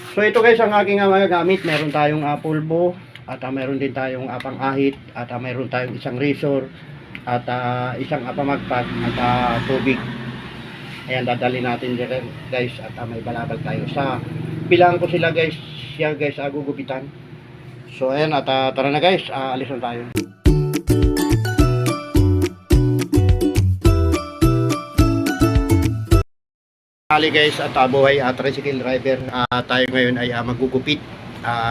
So ito guys ang aking mga gamit. Meron tayong pulbo at meron din tayong pang-ahit at meron tayong isang razor at isang pamagpag at tubig. Ayan, dadali natin dyan guys at may balabal tayo. Sa pilang ko sila guys, siya guys gugupitan. So ayan at tara na guys, alis na tayo. Ali guys at buhay tricycle driver, tayo ngayon ay magugupit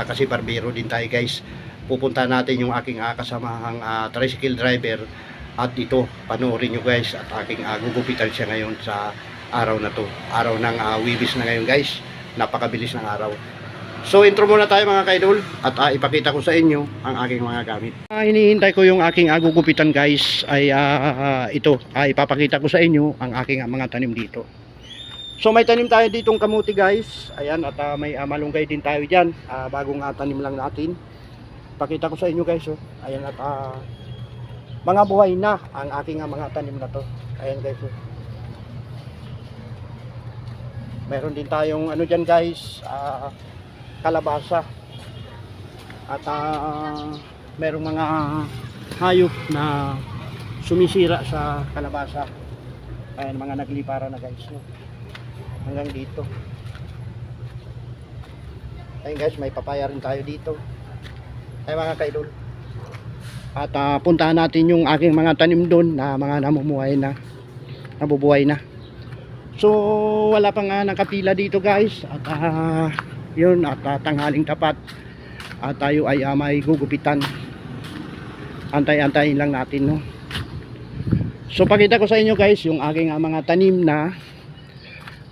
kasi barbero din tayo guys. Pupunta natin yung aking kasamahang tricycle driver at ito panoorin nyo guys at aking gugupitan siya ngayon sa araw na to, araw ng Wibis na ngayon guys. Napakabilis ng araw. So intro muna tayo mga kaidol at ipakita ko sa inyo ang aking mga gamit. Hinihintay ko yung aking gugupitan guys ay ito, ipapakita ko sa inyo ang aking mga tanim dito. So may tanim tayo ditong kamuti guys. Ayan at may malunggay din tayo dyan. Bagong tanim lang natin. Pakita ko sa inyo guys. Oh. Ayan at mga buhay na ang aking mga tanim na to. Ayan guys. Oh. Meron din tayong ano dyan guys. Kalabasa. At merong mga hayop na sumisira sa kalabasa. Ayan mga naglipara na guys. No? Hanggang dito. Ayun guys, may papaya rin tayo dito. Ay mga kaidol. At puntahan natin yung aking mga tanim doon na mga namumuhay na, nabubuhay na. So wala pang nakapila dito guys. At yun at tanghaling tapat. At tayo ay may gugupitan. Antay-antayin lang natin no. So pakita ko sa inyo guys yung aking mga tanim na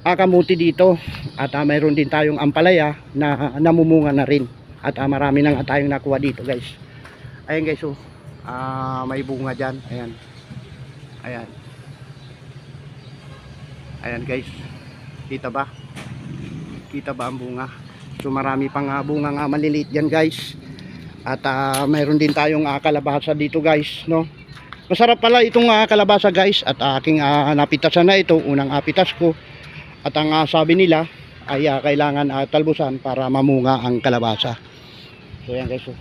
kamuti dito at mayroon din tayong ampalaya na namumunga na rin at marami na nga tayong nakuha dito guys. Ayan guys oh, may bunga dyan. Ayan, ayan, ayan guys, kita ba ang bunga? So marami pang bunga nga maliliit dyan guys. At mayroon din tayong kalabasa dito guys no. Masarap pala itong kalabasa guys at aking napitasan na ito, unang apitas ko. At ang sabi nila ay kailangan talbusan para mamunga ang kalabasa. So yan guys. Oh.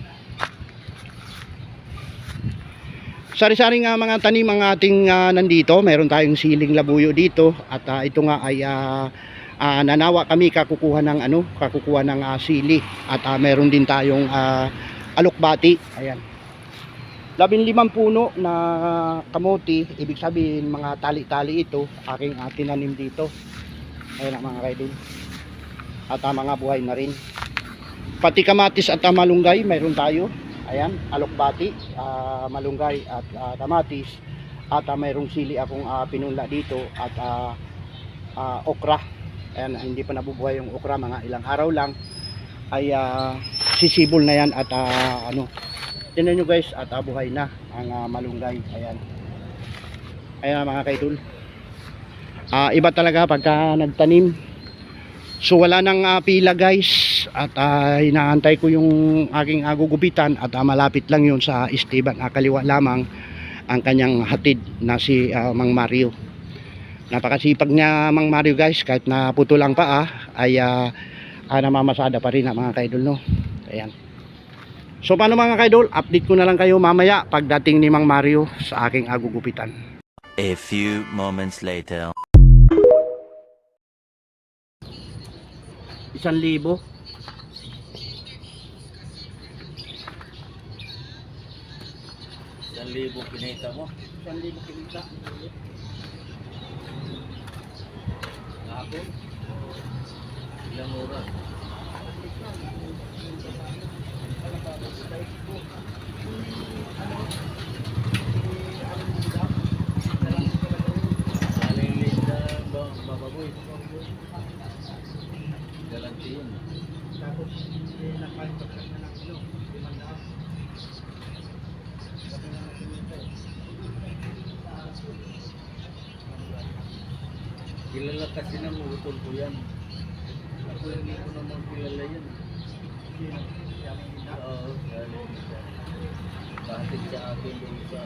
Sari-sari nga mga tanim ang ating nandito. Meron tayong siling labuyo dito. At ito nga ay nanawa kami kakukuha ng sili. At meron din tayong alokbati. Ayan. 15 puno na kamote. Ibig sabihin mga tali-tali ito. Aking tinanim dito. Ayan ang mga kaidol. At mga buhay na rin. Pati kamatis at malunggay mayroon tayo. Ayan, alokbati, malunggay at kamatis. At mayroong sili akong pinunla dito. At okra. Ayan, hindi pa nabubuhay yung okra. Mga ilang araw lang ay sisibol na yan. At tingnan nyo guys, at buhay na ang malunggay. Ayan. Ayan mga kaidol. Iba talaga pagka nagtanim. So wala nang pila guys. At inaantay ko yung aking gugupitan. At malapit lang yun sa Esteban. Kaliwa lamang ang kanyang hatid na si Mang Mario. Napakasipag niya Mang Mario guys. Kahit na puto lang pa ay namamasada pa rin mga kaidol no. Ayan. So paano mga kaidol, update ko na lang kayo mamaya pagdating ni Mang Mario sa aking gugupitan. A few moments later. 1,000. 1,000 kinita mo? 1,000 kinita. Hapon? Ilang oras? Bababoy. Galanti yun. Tapos nagpapagkas na ng 500. Kilala kasi ng utol ko yan. Ako hindi ko naman kilala yan. Oo, galing siya. Bakit sa akin doon sa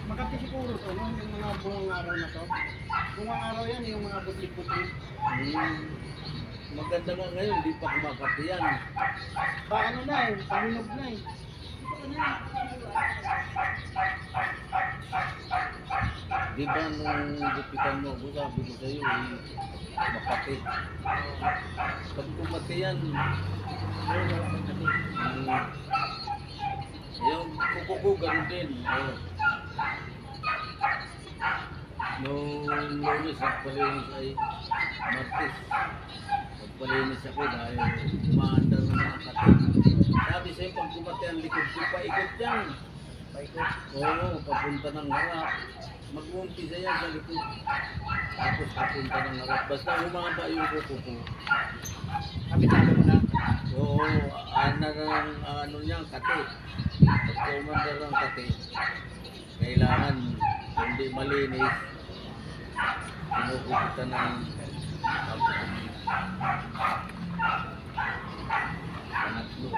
Makati siguro to, no? Yung mga bungang araw na to. Bungang araw yan, yung mga putli-putli. Hmm. Maganda nga ngayon, di pa kumakati yan. Ano na eh, paminog na eh. Di ba nung gupitan mo ako, sabi ko sa'yo, makati. Pag kumati yan, yung kuko ko, ganun din. Oh. Nung Lunes, nagpalinis ay Martes. Nagpalinis ako dahil umaandar ng mga kati. Sabi sa'yo, pag kumati ang likod ko, paikot yan. Paikot? Oo, papunta ng harap. Mag-umpisa yan sa likod. Tapos papunta ng harap. Basta humaba yung kuko ko. Kapitalo mo na. Oo, ano niya, kati. Pagka umandar ng kati, kailangan hindi malinis. Pinukupitan ng panatlo.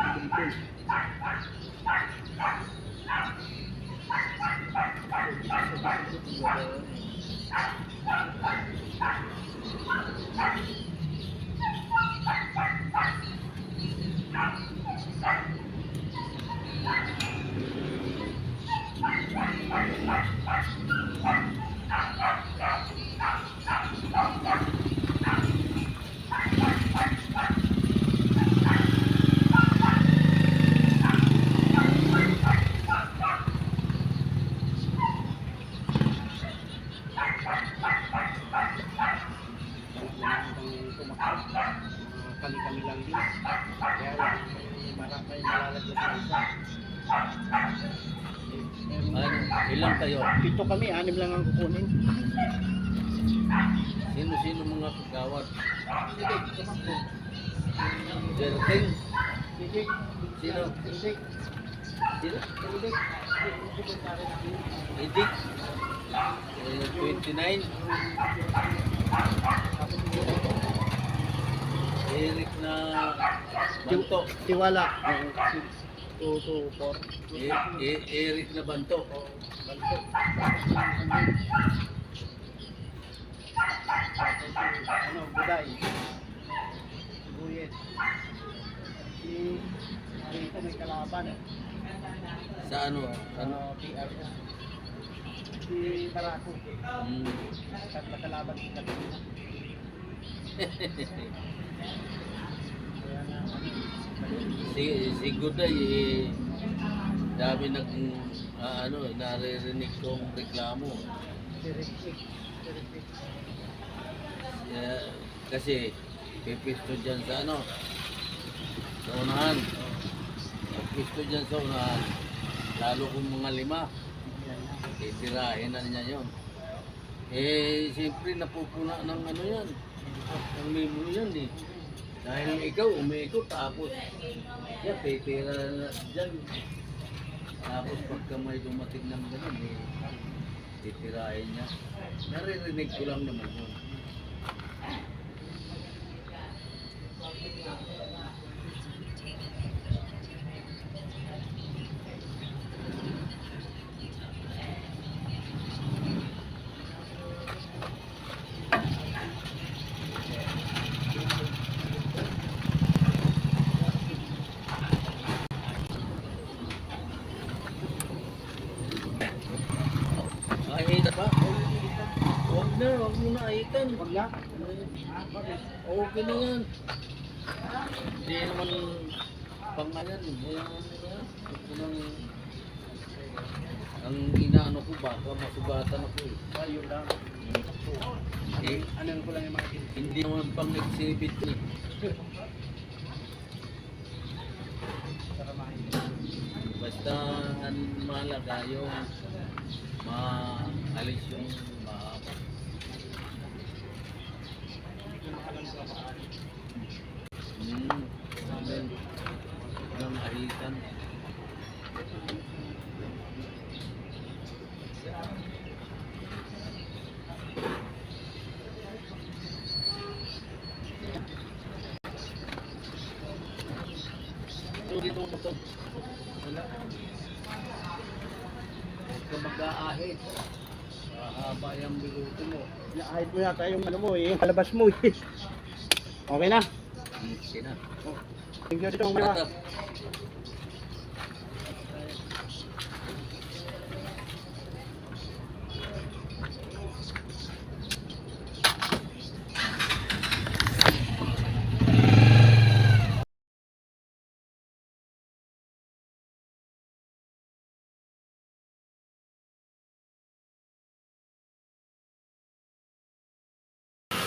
Kami-kami lang din. Kaya marap may malalagyan sa isa. Ano, ilang kayo? 7 kami, 6 lang ang kukunin. Sino-sino mga kagawad? Sige, tumakbo. Jerting? Sige, Sino? sige, Sino? sige. Edik? 29? Eric na Banto. Tiwala. 224. Eric na Banto. Banto. Ano, Buday. Buyet. Si Rito may kalaban. Sa ano? Ano? PRS. Si Barako. Hmm. Tatla kalaban si Katina. Kaya na, Si Guday, dami naririnig kong reklamo. Terrific. Kasi pipisto dyan sa sa unahan. Pipisto dyan sa unahan, lalo kung mga 5, titirahin na niya yun. Siyempre napupuna ng yan, ng memo yan eh. Dahil ikaw umiikot tapos titira na dyan. Tapos pagka may dumating ng ganun titirahin niya. Naririnig ko lang naman yun. Ahita pa? Huwag mo na ahitan. Wag na. Okay na yan. Hindi naman pangalan. Ang inaano ko baka masugatan ako eh. Ayun lang. Anong ko lang yung mga Hindi naman pang exhibit eh. Basta ang mahalaga yung maalis yung mahaba. Amen. Ng ahitan. Dito mo to. Wala. ka mag-aahit. Haba yung bigote mo. Ahit mo yata yung ano mo eh, yung palabas mo eh. Okay na. Okay na. Thank you dito ang mga. Atap.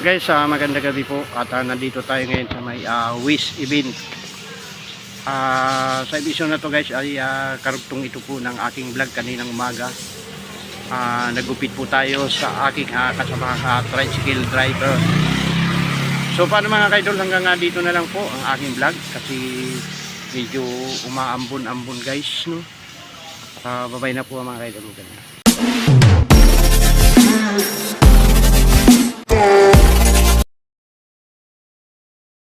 Guys, magandang gabi po at nandito tayo ngayon sa may Wish event. Sa episode na to guys ay karugtong ito po ng aking vlog kaninang umaga. Nagupit po tayo sa aking kasama tricycle driver. So paano mga kaidol, hanggang dito na lang po ang aking vlog kasi medyo umaambon-ambon guys, no? Babay na po mga kaidol.